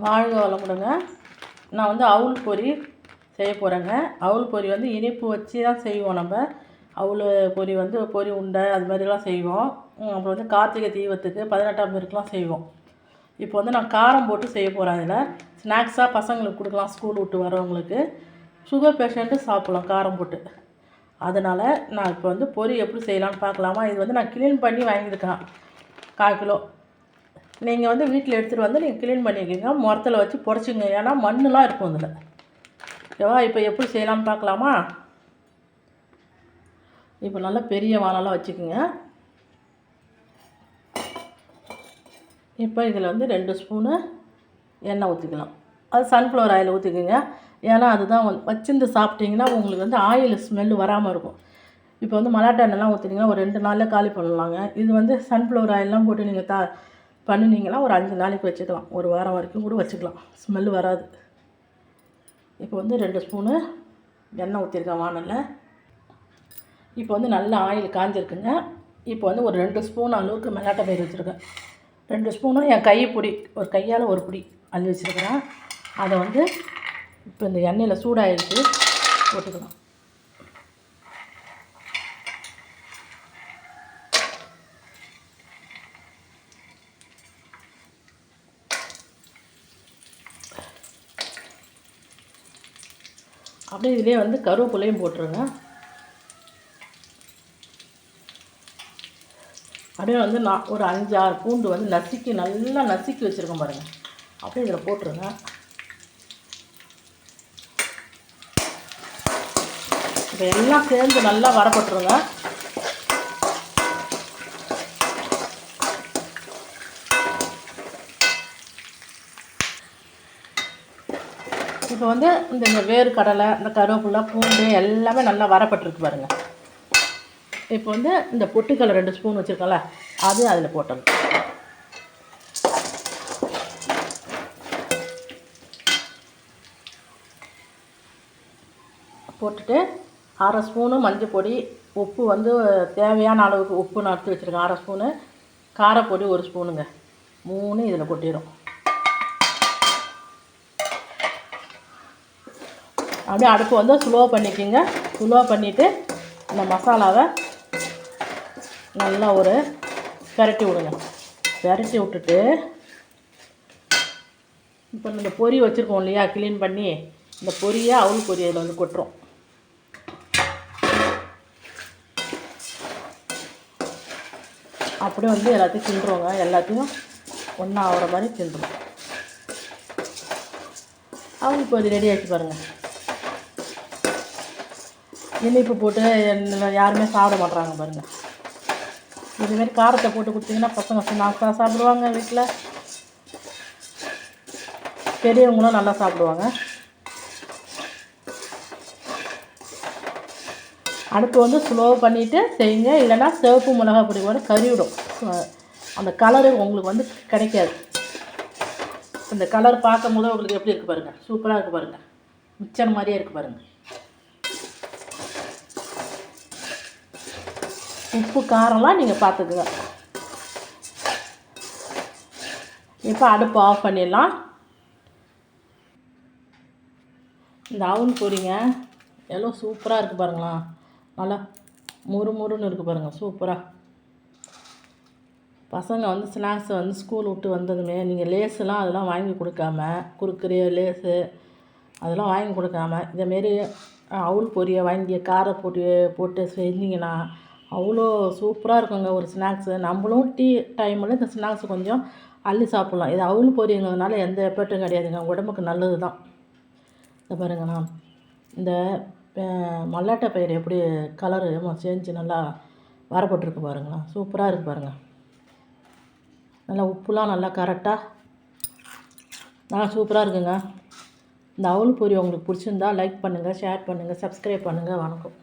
வாழ்க வளமுடங்க. நான் வந்து அவுள் பொரி செய்ய போகிறேங்க. அவுள் பொரி வந்து இனிப்பு வச்சு தான் செய்வோம். நம்ம அவுள் பொரி வந்து பொரி உருண்டை அது மாதிரிலாம் செய்வோம். அப்புறம் வந்து கார்த்திகை தீபத்துக்கு 18ஆம் பேருக்குலாம் செய்வோம். இப்போ வந்து நான் காரம் போட்டு செய்ய போகிறேன். இதில் ஸ்நாக்ஸாக பசங்களுக்கு கொடுக்கலாம், ஸ்கூல் விட்டு வரவங்களுக்கு. சுகர் பேஷண்ட்டு சாப்பிட்லாம் காரம் போட்டு. அதனால் நான் இப்போ வந்து பொரி எப்படி செய்யலான்னு பார்க்கலாமா. இது வந்து நான் க்ளீன் பண்ணி வாங்கியிருக்கேன் 1/4 கிலோ. நீங்கள் வந்து வீட்டில் எடுத்துகிட்டு வந்து நீங்கள் க்ளீன் பண்ணிக்கோங்க, முரத்தில் வச்சு புடச்சிங்க. ஏன்னா மண்ணெலாம் இருக்கும் இதில். ஓகேவா? இப்போ எப்படி செய்யலாம்னு பார்க்கலாமா. இப்போ நல்லா பெரிய வானலாம் வச்சுக்கோங்க. இப்போ இதில் வந்து 2 ஸ்பூனு எண்ணெய் ஊற்றிக்கலாம். அது சன்ஃப்ளவர் ஆயில் ஊற்றிக்கோங்க. ஏன்னா அதுதான் வச்சிருந்து சாப்பிட்டிங்கன்னா உங்களுக்கு வந்து ஆயில் ஸ்மெல்லு வராமல் இருக்கும். இப்போ வந்து மலாட்டா எண்ணெய்லாம் ஊற்றினீங்கன்னா ஒரு 2 நாளில் காலி பண்ணலாங்க. இது வந்து சன்ஃப்ளவர் ஆயிலெலாம் போட்டு நீங்கள் பண்ணினீங்கன்னா ஒரு 5 நாளைக்கு வச்சுக்கலாம். ஒரு வாரம் வரைக்கும் கூட வச்சுக்கலாம், ஸ்மெல்லு வராது. இப்போ வந்து 2 ஸ்பூனு எண்ணெய் ஊற்றிருக்கேன் வானலில். இப்போ வந்து நல்லா ஆயில் காஞ்சிருக்குங்க. இப்போ வந்து ஒரு 2 ஸ்பூன் அளவுக்கு மலாட்டா பயிர் வச்சுருக்கேன். 2 ஸ்பூனும் என் கைப்பிடி, ஒரு கையால் ஒரு பிடி அள்ளி வச்சுருக்கிறேன். அதை வந்து இப்போ இந்த எண்ணெயில் சூடாகிடுச்சு போட்டுக்கலாம். அப்படியே இதிலே வந்து கருவேப்பிலையும் போட்டுருங்க. அப்படியே வந்து நான் ஒரு 5-6 பூண்டு வந்து நல்லா நசுக்கி வச்சுருக்கேன் பாருங்கள். அப்படியே இதில் போட்டுருங்க. இப்போ எல்லாம் சேர்ந்து நல்லா வரப்பட்டுருங்க. இப்போ வந்து இந்த வேர்க்கடலை, இந்த கருவேப்பிலை, பூண்டு எல்லாமே நல்லா வரப்பட்டுருக்கு பாருங்கள். இப்போ வந்து இந்த பொட்டுக்கடலை 2 ஸ்பூன் வச்சுருக்கோம்ல, அது அதில் போட்டணும். போட்டுட்டு 1/2 ஸ்பூனு மஞ்சள் பொடி, உப்பு வந்து தேவையான அளவுக்கு உப்பு நான் எடுத்து வச்சுருக்கேன் 1/2 ஸ்பூனு, காரப்பொடி 1 ஸ்பூனுங்க. 3 இதில் கொட்டிடும். அப்படியே அடுப்பு வந்து ஸ்லோ பண்ணிக்கோங்க. ஸ்லோ பண்ணிவிட்டு இந்த மசாலாவை நல்லா ஒரு பெரட்டி விடுங்க. பெரட்டி விட்டுட்டு இப்போ இந்த பொரி வச்சுருக்கோம் இல்லையா, க்ளீன் பண்ணி, இந்த பொரியை அவுள் பொரி அதில் வந்து கொட்டுறோம். அப்படியே வந்து எல்லாத்தையும் கிண்டுறோங்க. எல்லாத்தையும் ஒன்றா ஆகிற மாதிரி கிண்டுறோம். அவுள் பொரி ரெடி ஆகிடுச்சு பாருங்கள். இனிப்பு போட்டு யாருமே சாப்பிட மாட்றாங்க பாருங்கள். இதுமாரி காரத்தை போட்டு கொடுத்தீங்கன்னா பசங்க ஸ்நாக்ஸாக சாப்பிடுவாங்க. வீட்டில் பெரியவங்களும் நல்லா சாப்பிடுவாங்க. அடுப்பு வந்து ஸ்லோ பண்ணிவிட்டு செய்யுங்க. இல்லைன்னா சிவப்பு மிளகா பொடி கூட கறிவிடும். அந்த கலரு உங்களுக்கு வந்து கிடைக்காது. இந்த கலர் பார்க்கும் போது உங்களுக்கு எப்படி இருக்குது பாருங்கள். சூப்பராக இருக்குது பாருங்கள். மிச்சர் மாதிரியே இருக்குது பாருங்கள். உப்பு காரம்லாம் நீங்கள் பார்த்துக்குங்க. இப்போ அடுப்பு ஆஃப் பண்ணிடலாம். இந்த அவுள் பொரிங்க எவ்வளோ சூப்பராக இருக்குது பாருங்களா. நல்லா முறுமுறுன்னு இருக்குது பாருங்கள். சூப்பராக பசங்க வந்து ஸ்நாக்ஸை வந்து ஸ்கூல் விட்டு வந்ததுமே நீங்கள் லேஸெல்லாம் அதெல்லாம் வாங்கி கொடுக்காம, குறுக்குறே லேஸு அதெல்லாம் வாங்கி கொடுக்காம இதேமாரி அவுள் பொரியை வாங்கி போட்டு செஞ்சிங்கன்னா அவ்வளோ சூப்பராக இருக்குங்க ஒரு ஸ்நாக்ஸு. நம்மளும் டீ டைமில் இந்த ஸ்நாக்ஸு கொஞ்சம் அள்ளி சாப்பிட்லாம். இது அவுள் பொரிங்கிறதுனால எந்த எஃபெக்ட்டும் கிடையாதுங்க. உடம்புக்கு நல்லது தான். இந்த பாருங்கள், நான் இந்த மல்லாட்டை பயிர் எப்படி கலரு செஞ்சு நல்லா வரப்பட்டுருக்கு பாருங்களா. சூப்பராக இருக்குது பாருங்கள். நல்லா உப்புலாம் நல்லா கரெக்டாக நல்லா சூப்பராக இருக்குங்க. இந்த அவுள் பொரி உங்களுக்கு பிடிச்சிருந்தா லைக் பண்ணுங்கள், ஷேர் பண்ணுங்கள், சப்ஸ்கிரைப் பண்ணுங்கள். வணக்கம்.